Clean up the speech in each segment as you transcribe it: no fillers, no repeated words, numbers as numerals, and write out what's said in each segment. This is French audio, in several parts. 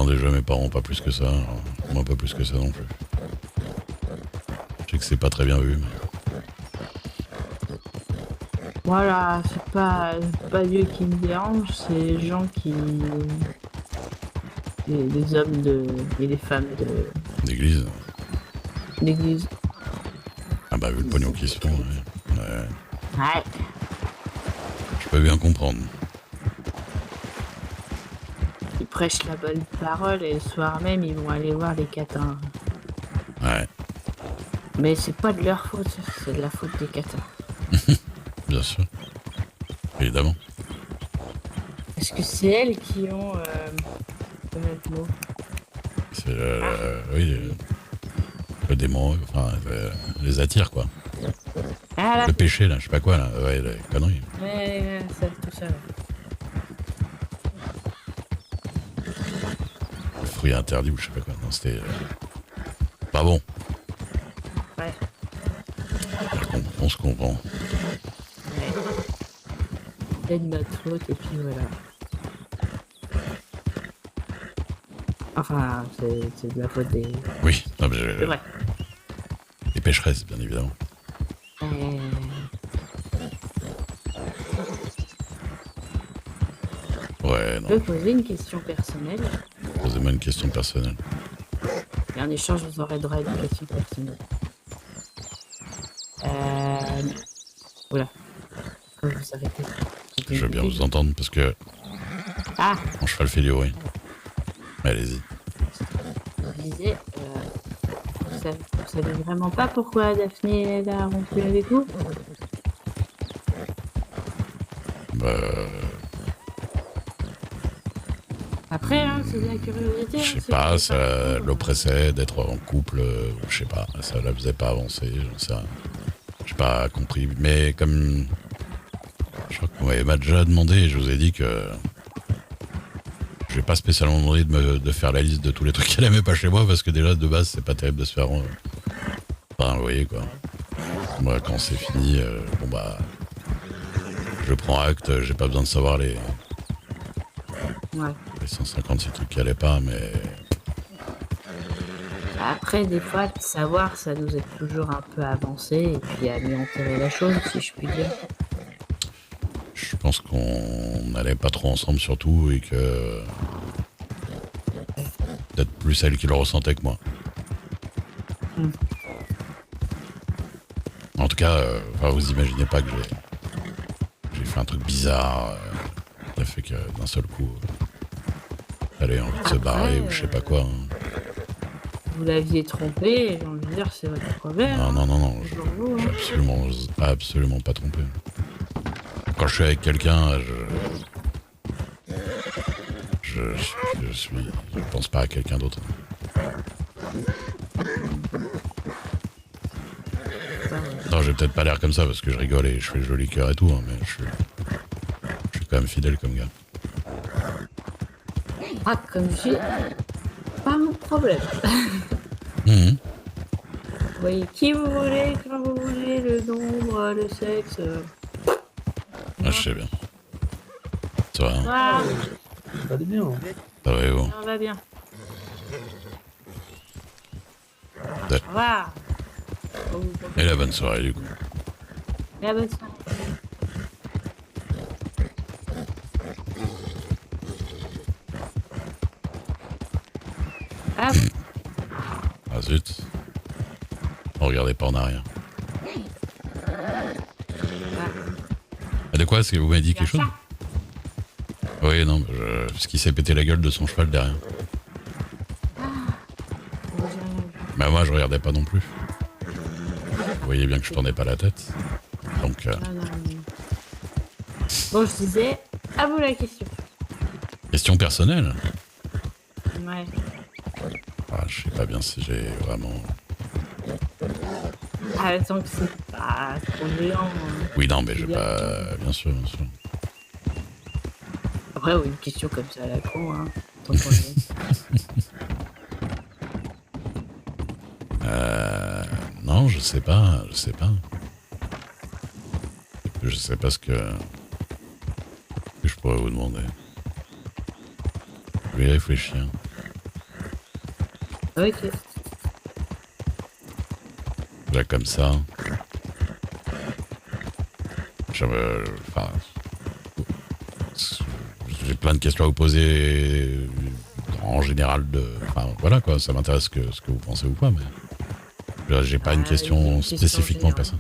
déjà mes parents pas plus que ça, moi pas plus que ça non plus. Je sais que c'est pas très bien vu, mais... Voilà, c'est pas Dieu qui me dérange, c'est les gens qui... les hommes et les femmes D'église. d'église. Ah bah vu le pognon qui se font, ouais. Ouais. Je peux bien comprendre. Ils prêchent la bonne parole et le soir même, ils vont aller voir les catins. Ouais, Mais c'est pas de leur faute, c'est de la faute des catins. bien sûr. Évidemment. Parce que c'est elles qui ont... comment le mot C'est oui, le démon, enfin, les attire quoi. Ah là, Le péché là, je sais pas quoi là, ouais, les conneries. ouais, ça, tout ça. Ouais. Le fruit interdit ou je sais pas quoi. Non, c'était pas bon. Ouais. On se comprend. Ouais. C'est de notre faute et puis voilà. Enfin, c'est de la faute des... Oui, non, mais C'est vrai. les pécheresses, bien évidemment. Ouais, Je peux non. poser une question personnelle Posez-moi une question personnelle. et en échange, vous aurez droit à une question personnelle. Voilà. Faut vous arrêter. Je veux bien vous entendre parce que Ah, mon cheval fait du bruit. Allez-y. je disais, vous savez vraiment pas pourquoi Daphné elle a rompu avec vous? Bah, Après, hein, c'est de la curiosité. je sais c'est pas, pas ça tout. l'oppressait d'être en couple, je sais pas, ça la faisait pas avancer, j'en sais rien. J'ai pas compris, mais comme je crois que m'a déjà demandé, et je vous ai dit que je vais pas spécialement demandé de faire la liste de tous les trucs qu'elle aimait pas chez moi, parce que déjà de base c'est pas terrible de se faire enfin, vous voyez quoi. Moi quand c'est fini, bon bah je prends acte, j'ai pas besoin de savoir les Ouais. 156 trucs qui allaient pas, mais Après, des fois, de savoir, ça nous aide toujours un peu à avancer et puis à mieux enterrer la chose, si je puis dire. je pense qu'on n'allait pas trop ensemble surtout et que peut-être plus elle qui le ressentait que moi. Mm. En tout cas, enfin, vous imaginez pas que j'ai fait un truc bizarre qui a fait que d'un seul coup elle a envie de se Après, barrer ou je sais pas quoi. Hein. Vous l'aviez trompé, et j'ai envie de dire, c'est votre problème. Non, C'est pour vous, j'ai hein. absolument pas trompé. Quand je suis avec quelqu'un, je pense pas à quelqu'un d'autre. Non, j'ai peut-être pas l'air comme ça parce que je rigole et je fais le joli cœur et tout, hein, mais je suis quand même fidèle comme gars. Ah, comme je dis, pas mon problème. Mmh. Vous voyez qui vous voulez, quand vous voulez, le nombre, le sexe. Ah, je sais bien. Ça va, hein. Ah, Ça va bien. Ça va et vous? ça va bien. Ouais. Au revoir. Et la bonne soirée du coup. La bonne soirée. Ah, Ah zut. Regardez pas en arrière. Ah, de quoi? Est-ce que vous m'avez dit quelque chose? Oui, non, parce qu'il s'est pété la gueule de son cheval derrière. Mais moi, je regardais pas non plus. Vous voyez bien que je tournais pas la tête. Donc, bon, je disais, à vous la question. question personnelle. Ouais. Ah, je sais pas bien si j'ai vraiment... Ah, tant que c'est pas trop géant. Hein. Oui, non, mais j'ai pas... Bien sûr, bien sûr. Après, oui, une question comme ça à la con, hein. Tant qu'on est. Non, je sais pas. Je sais pas ce que je pourrais vous demander. Je vais y réfléchir. Ok. Là, comme ça. Enfin, j'ai plein de questions à vous poser en général enfin, voilà quoi, ça m'intéresse ce que vous pensez ou pas, mais là, j'ai pas une Il y a question une question spécifiquement générale. personne.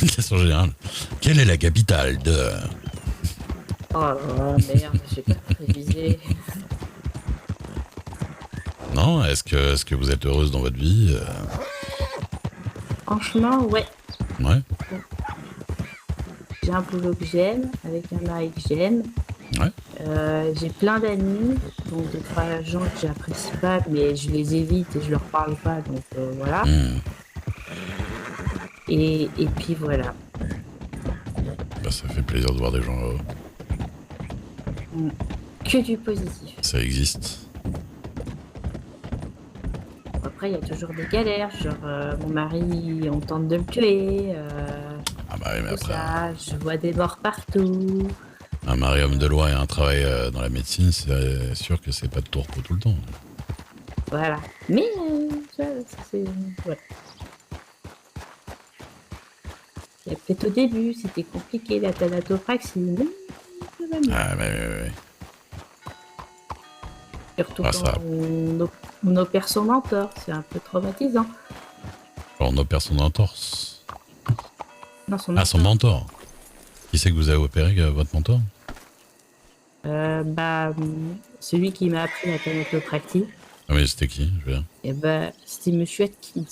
Une question générale. Quelle est la capitale de... Oh là là, merde, j'ai pas prévisé. Non, est-ce que vous êtes heureuse dans votre vie? Franchement, ouais. Ouais, J'ai un boulot que j'aime, avec un mari que j'aime. ouais. J'ai plein d'amis, donc deux, trois gens que j'apprécie pas, mais je les évite et je leur parle pas, donc voilà. Hmm. Et puis voilà. Bah, ça fait plaisir de voir des gens heureux. Mm. Que du positif. Ça existe. Après, il y a toujours des galères, genre mon mari, on tente de le tuer, Ah bah oui, mais tout après, ça, je vois des morts partout. un mari homme de loi et un travail dans la médecine, c'est sûr que c'est pas de tour pour tout le temps. Voilà. Mais ça, c'est. Voilà. Il y a peut-être au début, c'était compliqué la thanatopraxie, mais ça va mieux. Ah, mais. Surtout Ah, quand ça. on opère son mentor, c'est un peu traumatisant. Alors, nos personnes en torse. Non, son Ah, son mentor. mentor. Qui c'est que vous avez opéré, votre mentor? Celui qui m'a appris la thanatopraxie, Ah, mais c'était qui? Je veux dire. c'était Monsieur Atkins.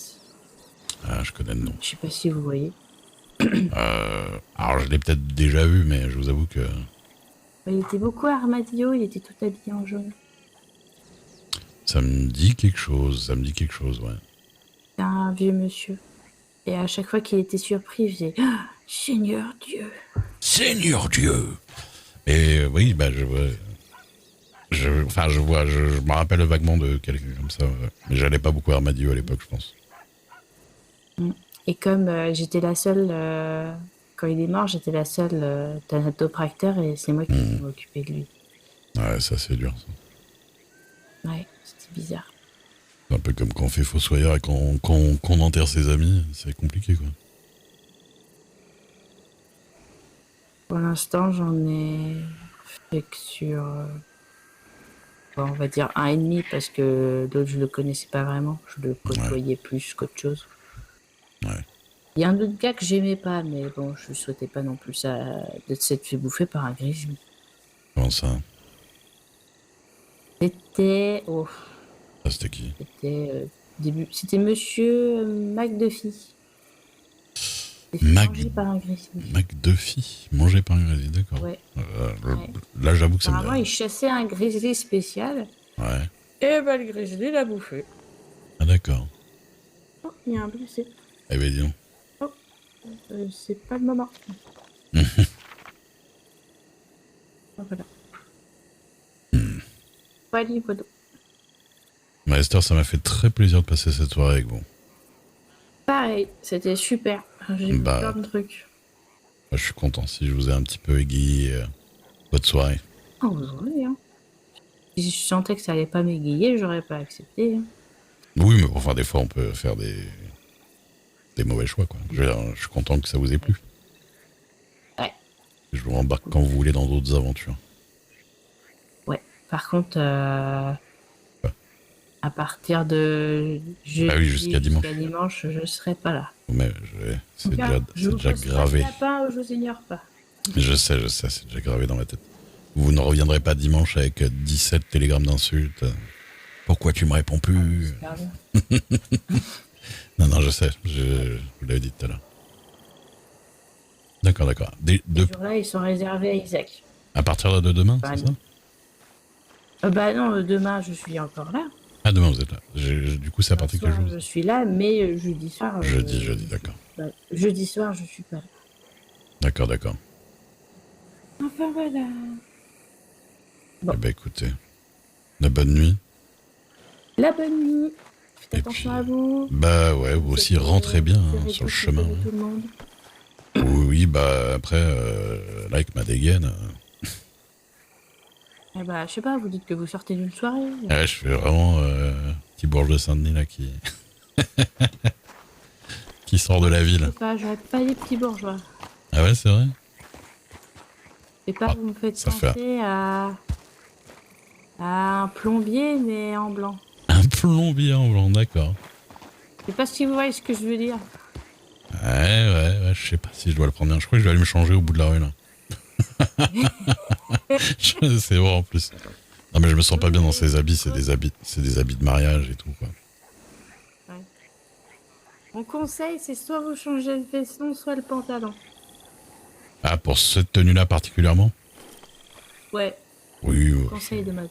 Ah, je connais le nom. Je sais pas si vous voyez. Alors, je l'ai peut-être déjà vu, mais je vous avoue que Il était beaucoup à Armadillo, il était tout habillé en jaune. ça me dit quelque chose. Ça me dit quelque chose, ouais. C'était un vieux monsieur. Et à chaque fois qu'il était surpris, il faisait Ah, Seigneur Dieu. Seigneur Dieu! Et oui, bah, enfin, je me rappelle vaguement de quelqu'un comme ça. Ouais. Mais j'allais pas beaucoup à Armadillo à l'époque, je pense. Et comme j'étais la seule, quand il est mort, j'étais la seule thanatopracteur et c'est moi qui m'occupais de lui. Ouais, ça, c'est dur, ça. Ouais, c'était bizarre. C'est un peu comme quand on fait fossoyeur et qu'on enterre ses amis. C'est compliqué, quoi. Pour l'instant, j'en ai fait que sur, on va dire, un et demi parce que l'autre, je le connaissais pas vraiment. Je le Ouais, côtoyais plus qu'autre chose. ouais. Il y a un autre gars que j'aimais pas, mais bon, je souhaitais pas non plus ça, de s'être fait bouffer par un grizzly. Comment ça? C'était, oh, Ah, c'était qui? c'était Monsieur McDuffie. Il s'est fait Mac, manger par un grizzly. McDuffie, mangé par un grizzly, d'accord. Ouais, ouais. Là, j'avoue que ça me dit Apparemment, il rien. chassait un grizzly spécial. Ouais. Et bah, le grizzly l'a bouffé. Ah, d'accord. Oh, il y a un blessé. Eh ben, dis donc. Oh, c'est pas le moment. Oh, voilà. Voilà, voilà. Mais Esther, ça m'a fait très plaisir de passer cette soirée avec vous. Pareil, c'était super. J'ai vu plein Bah, de trucs. je suis content si je vous ai un petit peu égayé votre soirée. Oh, vous en avez, hein. Si je sentais que ça allait pas m'égayer, j'aurais pas accepté. Hein. Oui, mais enfin, des fois, on peut faire des mauvais choix, quoi. Je suis content que ça vous ait plu. Ouais, Je vous embarque quand vous voulez dans d'autres aventures. ouais. Par contre, Ouais. à partir de Ah oui, jeudi jusqu'à dimanche. je serai pas là. Mais c'est déjà gravé. Lapin, je vous ignore pas. Je sais, c'est déjà gravé dans ma tête. Vous ne reviendrez pas dimanche avec 17 télégrammes d'insultes. Pourquoi tu me réponds plus? Non, je sais, je vous l'avais dit tout à l'heure. D'accord. Ces jours-là, ils sont réservés à Isaac. À partir de demain, Bah, c'est ça? bah non, demain, je suis encore là. Ah, demain, vous êtes là. Du coup, c'est à partir de quel Soir, jour? je suis là, mais jeudi soir. Jeudi, d'accord. Bah, jeudi soir, je suis pas là. D'accord. Enfin voilà. Bon. Eh ben, écoutez, la bonne nuit. La bonne nuit. Faites Et attention puis, à vous. bah ouais, vous aussi, rentrez bien hein, sur le chemin. De tout le monde. Oui, bah après, là, avec ma dégaine, Eh bah, je sais pas, vous dites que vous sortez d'une soirée. je fais vraiment petit bourge de Saint-Denis là qui sort de la Je ville. sais pas, j'aurais pas les petits bourgeois. Ah ouais, c'est vrai. C'est pas, Ah, vous me faites ça fait penser à un plombier, mais en blanc. un plombier en blanc, d'accord. Je sais pas si vous voyez ce que je veux dire. Ouais, je sais pas si je dois le prendre bien. Je crois que je vais aller me changer au bout de la rue là. C'est vrai en plus. Non mais je me sens pas bien dans ces habits, c'est des habits de mariage et tout quoi. Ouais. Mon conseil, c'est soit vous changez le veston, soit le pantalon. Ah, pour cette tenue-là particulièrement? Ouais, Oui, conseil de mode.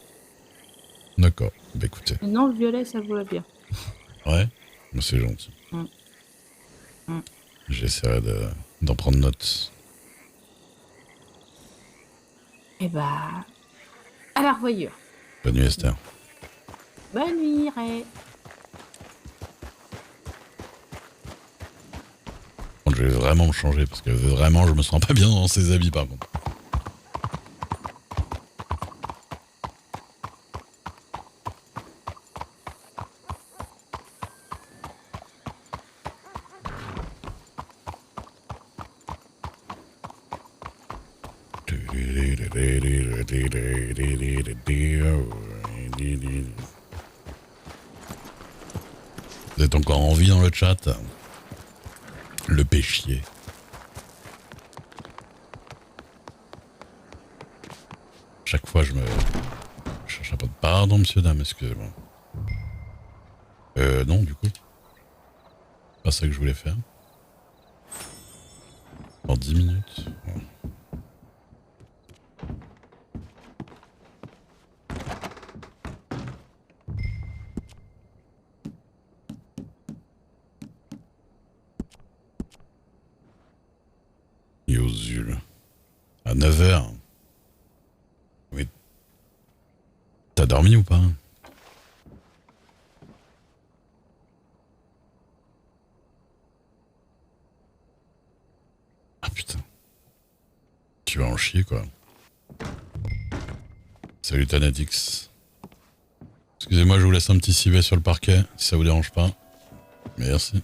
d'accord. Bah écoutez. Non, le violet, ça vous va bien. Ouais, bah, c'est gentil. Mm. Mm. J'essaierai d'en prendre note. Et bah, à la revoyure. Bonne nuit Esther. Bonne nuit, Ray. Bon, je vais vraiment me changer parce que vraiment je me sens pas bien dans ces habits par contre. Vous êtes encore en vie dans le chat? Le péchier. Chaque fois je cherche un peu de pardon monsieur dame, excusez-moi. Non du coup. C'est pas ça que je voulais faire. Dans 10 minutes. Ouais. Yosul. À 9h. Oui. T'as dormi ou pas? Ah putain. Tu vas en chier quoi. Salut Tanatix. Excusez-moi, je vous laisse un petit civet sur le parquet, si ça vous dérange pas. Merci.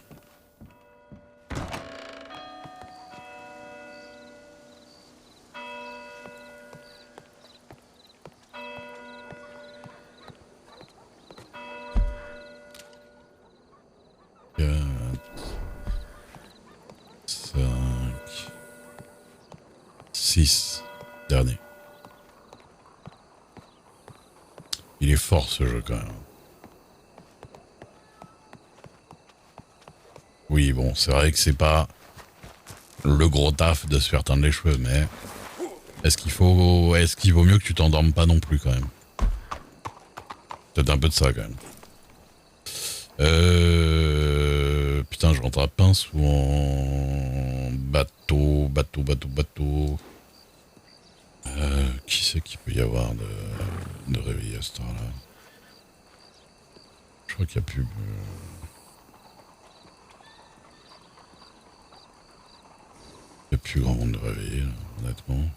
Dernier. Il est fort ce jeu quand même. Oui bon, c'est vrai que c'est pas le gros taf de se faire teindre les cheveux, mais est-ce qu'il vaut mieux que tu t'endormes pas non plus quand même? Peut-être un peu de ça quand même. Putain, je rentre à pince ou en bateau. Qui c'est qu'il peut y avoir de réveillé à cette heure-là? Je crois qu'il n'y a plus... Il n'y a plus grand monde de réveillé, là, honnêtement.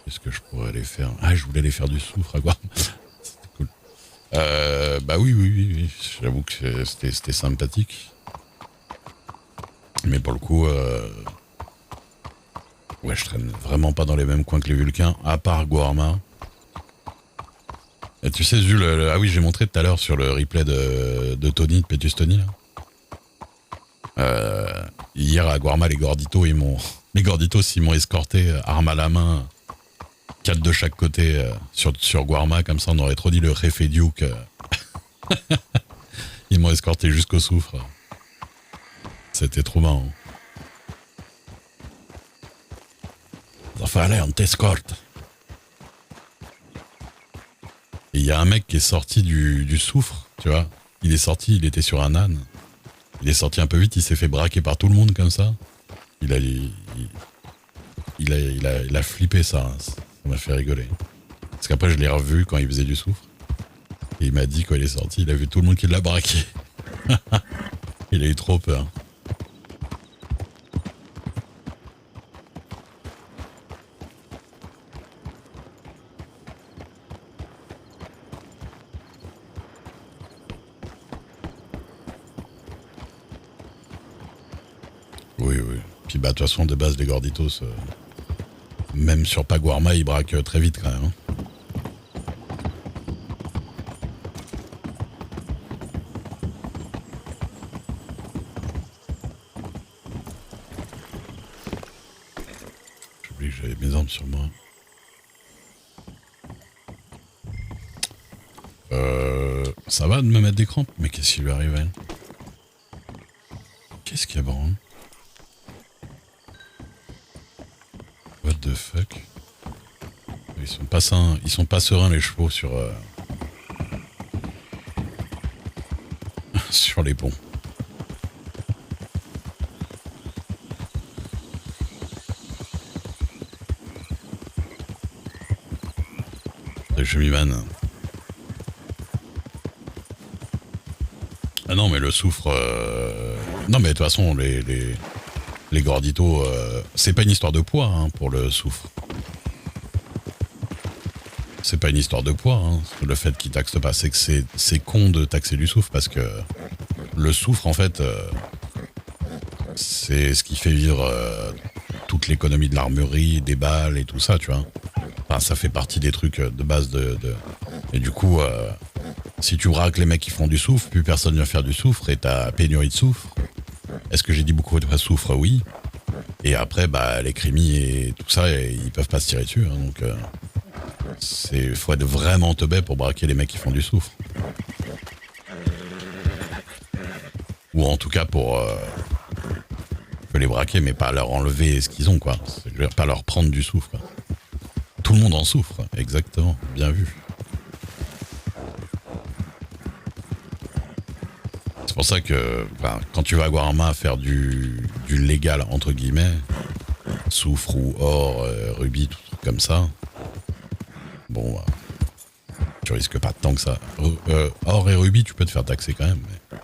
Qu'est-ce que je pourrais aller faire? Ah, je voulais aller faire du soufre à Guarma. C'était cool. Bah oui. J'avoue que c'était sympathique. Mais pour le coup... Ouais, je traîne vraiment pas dans les mêmes coins que les Vulcains, à part Guarma. Et tu sais, Jules, ah oui, j'ai montré tout à l'heure sur le replay de Tony, de Pétus Tony, là. Hier à Guarma, les Gorditos, ils m'ont escorté, arme à la main, 4 de chaque côté, sur Guarma, comme ça on aurait trop dit le Jefe Duke. Ils m'ont escorté jusqu'au soufre. C'était trop marrant. Enfin, allez, on t'escorte. Et il y a un mec qui est sorti du soufre, tu vois. Il est sorti, il était sur un âne. Il est sorti un peu vite, il s'est fait braquer par tout le monde comme ça. Il a flippé ça. Ça m'a fait rigoler. Parce qu'après, je l'ai revu quand il faisait du soufre. Et il m'a dit, quand il est sorti, il a vu tout le monde qui l'a braqué. Il a eu trop peur. Puis bah de toute façon, de base, les gorditos, même sur Paguarma, ils braquent très vite quand même. Hein. J'ai oublié que j'avais mes armes sur moi. Ça va de me mettre des crampes? Mais qu'est-ce qui lui arrive à elle? Qu'est-ce qu'il y a, Baron? What the fuck? Ils sont pas sains, ils sont pas sereins les chevaux sur sur les ponts. Le chemiman. Ah non mais le soufre... Non mais de toute façon les gorditos, c'est pas une histoire de poids hein, pour le soufre. C'est pas une histoire de poids, hein. Le fait qu'ils taxent pas, c'est que c'est con de taxer du soufre parce que le soufre en fait, c'est ce qui fait vivre toute l'économie de l'armurerie, des balles et tout ça, tu vois. Enfin, ça fait partie des trucs de base Et du coup, si tu braques les mecs qui font du soufre, plus personne vient faire du soufre et t'as pénurie de soufre. Est-ce que j'ai dit beaucoup de soufre? Oui. Et après, bah, les crimis et tout ça, ils peuvent pas se tirer dessus. Hein, donc, faut être vraiment teubé pour braquer les mecs qui font du soufre. Ou en tout cas pour les braquer, mais pas leur enlever ce qu'ils ont, quoi. Je veux dire, pas leur prendre du soufre, quoi. Tout le monde en souffre, exactement. Bien vu. C'est pour ça que quand tu vas à Guarma faire du légal, entre guillemets, soufre ou or, rubis, tout truc comme ça, bon, tu risques pas tant que ça. Or et rubis, tu peux te faire taxer quand même, mais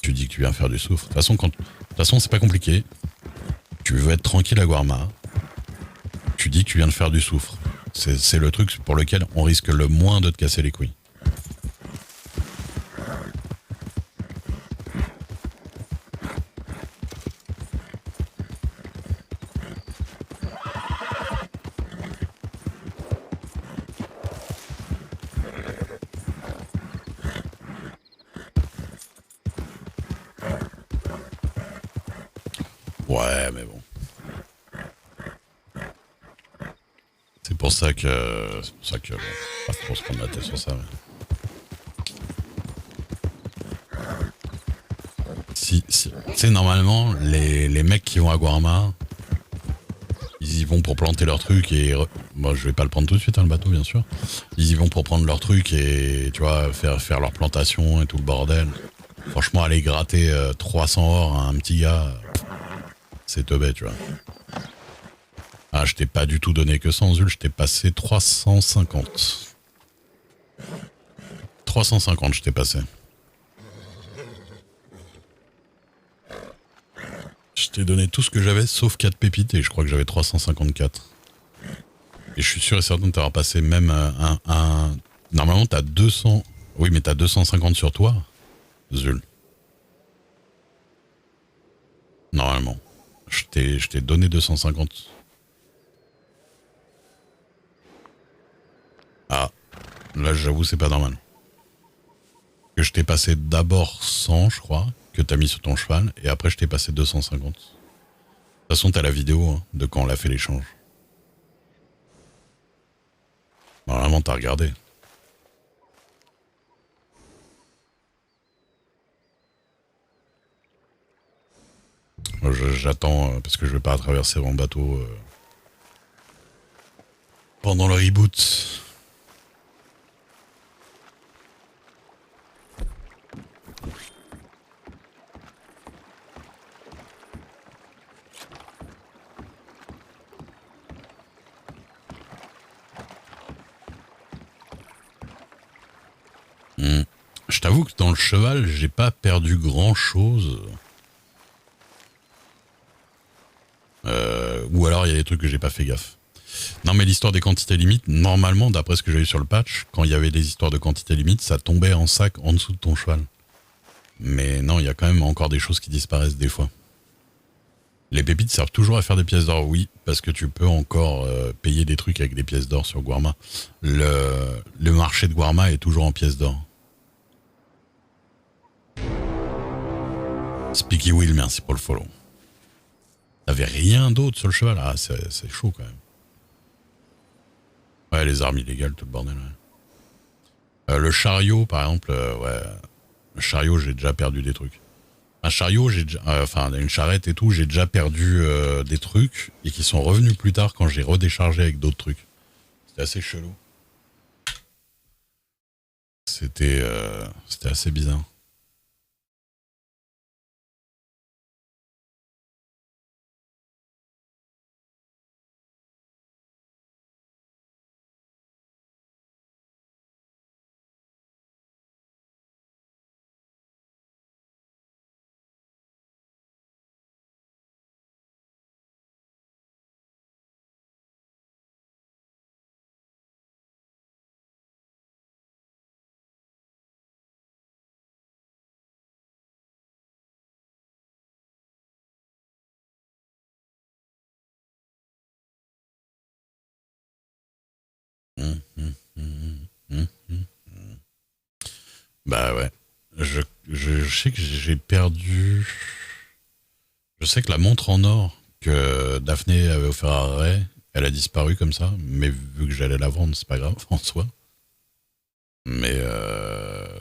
tu dis que tu viens faire du soufre. De toute façon, c'est pas compliqué. Tu veux être tranquille à Guarma, tu dis que tu viens de faire du soufre. C'est le truc pour lequel on risque le moins de te casser les couilles. Ouais, mais bon. C'est pour ça que bon, pas trop se prendre la tête sur ça. Mais... Tu sais, normalement, les mecs qui vont à Guarma, ils y vont pour planter leur truc et... Moi, je vais pas le prendre tout de suite, hein, le bateau, bien sûr. Ils y vont pour prendre leur truc et, tu vois, faire leur plantation et tout le bordel. Franchement, aller gratter 300 or à un petit gars, c'est teubé, tu vois. Ah, je t'ai pas du tout donné que 100, Zul, je t'ai passé 350. 350, je t'ai passé. Je t'ai donné tout ce que j'avais, sauf 4 pépites, et je crois que j'avais 354. Et je suis sûr et certain de t'avoir passé même un... Normalement, t'as 200... Oui, mais t'as 250 sur toi, Zul. Normalement. Je t'ai donné 250. Ah, là j'avoue c'est pas normal. Que je t'ai passé d'abord 100 je crois, que t'as mis sur ton cheval, et après je t'ai passé 250. De toute façon t'as la vidéo hein, de quand on l'a fait l'échange. Normalement t'as regardé. J'attends, parce que je vais pas traverser mon bateau pendant le reboot. Je t'avoue que dans le cheval, j'ai pas perdu grand chose. Ou alors il y a des trucs que j'ai pas fait gaffe. Non mais l'histoire des quantités limites, normalement, d'après ce que j'ai eu sur le patch, quand il y avait des histoires de quantités limites, ça tombait en sac en dessous de ton cheval. Mais non, il y a quand même encore des choses qui disparaissent des fois. Les pépites servent toujours à faire des pièces d'or, oui, parce que tu peux encore payer des trucs avec des pièces d'or sur Guarma. Le marché de Guarma est toujours en pièces d'or. Speaky Will, merci pour le follow. T'avais rien d'autre sur le cheval? Ah, c'est chaud quand même. Ouais, les armes illégales, tout le bordel. Ouais. Le chariot, par exemple, ouais. Le chariot, j'ai déjà perdu des trucs. Un chariot, j'ai déjà, enfin une charrette et tout, j'ai déjà perdu des trucs et qui sont revenus plus tard quand j'ai redéchargé avec d'autres trucs. C'était assez chelou. C'était assez bizarre. Hum, hum, hum, hum, hum. Bah ouais. Je sais que j'ai perdu. Je sais que la montre en or que Daphné avait offert à Ray, elle a disparu comme ça, mais vu que j'allais la vendre, c'est pas grave en soi. Mais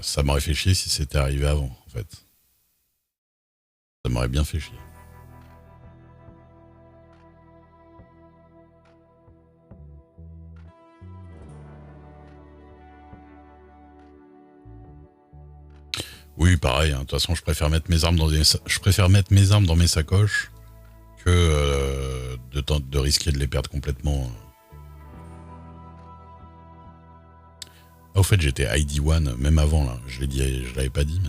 ça m'aurait fait chier si c'était arrivé avant, en fait. Ça m'aurait bien fait chier. Oui, pareil. De toute façon, je préfère mettre mes armes dans mes sacoches que de risquer de les perdre complètement. Ah, au fait, j'étais ID1 même avant là. Je l'ai dit, je l'avais pas dit, mais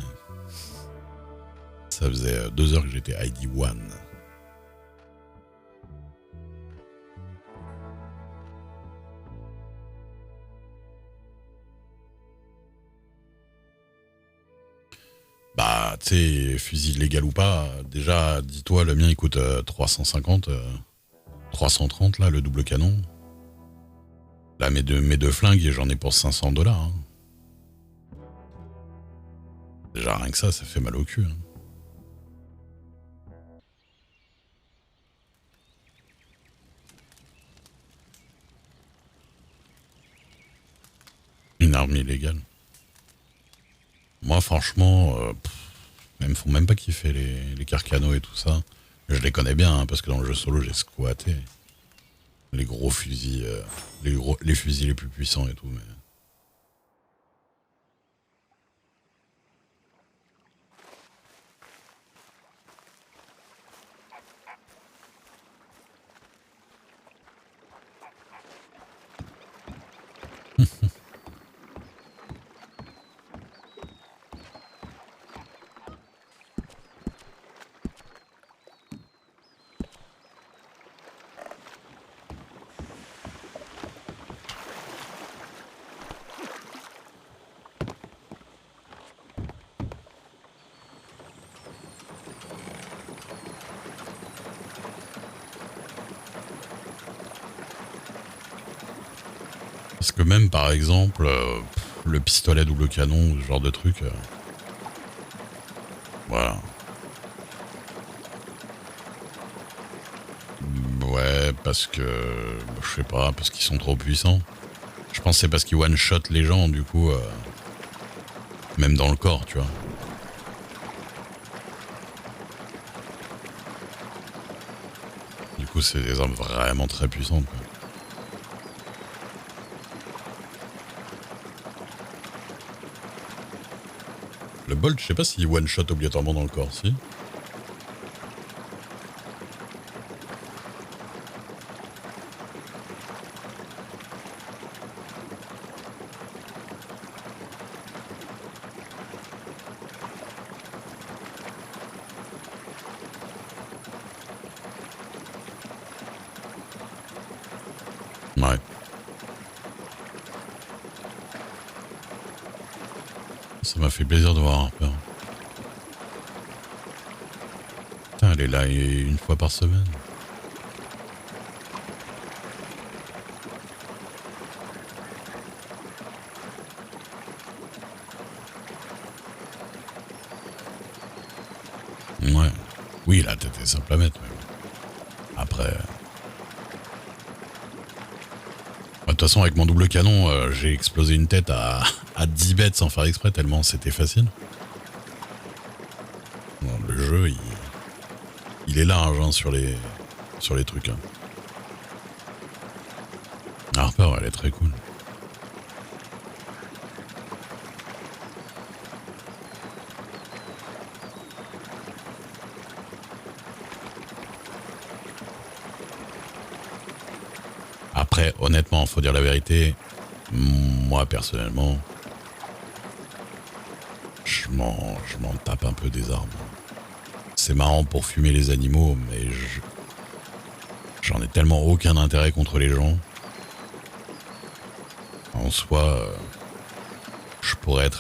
ça faisait 2 heures que j'étais ID1. Bah, tu sais, fusil légal ou pas, déjà, dis-toi, le mien il coûte 350, 330 là, le double canon. Là, mes deux flingues, j'en ai pour 500 $. Hein. Déjà, rien que ça fait mal au cul. Hein. Une arme illégale. Moi, franchement, faut même pas kiffer les carcanos et tout ça. Je les connais bien, hein, parce que dans le jeu solo, j'ai squatté. Les gros fusils, les fusils les plus puissants et tout. Mais... Parce que même, par exemple, le pistolet double canon, ce genre de truc, voilà. Ouais, parce que, je sais pas, parce qu'ils sont trop puissants. Je pense que c'est parce qu'ils one-shot les gens, du coup, même dans le corps, tu vois. Du coup, c'est des armes vraiment très puissantes, quoi. Le Bolt, je sais pas s'il one-shot obligatoirement dans le corps, si. Ouais. Ça m'a fait plaisir de voir un peu. Putain, Elle est là une fois par semaine. Ouais. Oui, la tête est simple à mettre. Mais bon. Après... De toute façon, avec mon double canon, j'ai explosé une tête à 10 bêtes sans faire exprès, tellement c'était facile. Bon, le jeu, il est large hein, sur les trucs. Hein. Harper, elle est très cool. Après, honnêtement, faut dire la vérité, moi personnellement, je m'en tape un peu des armes. C'est marrant pour fumer les animaux, mais j'en ai tellement aucun intérêt contre les gens. En soi, je pourrais être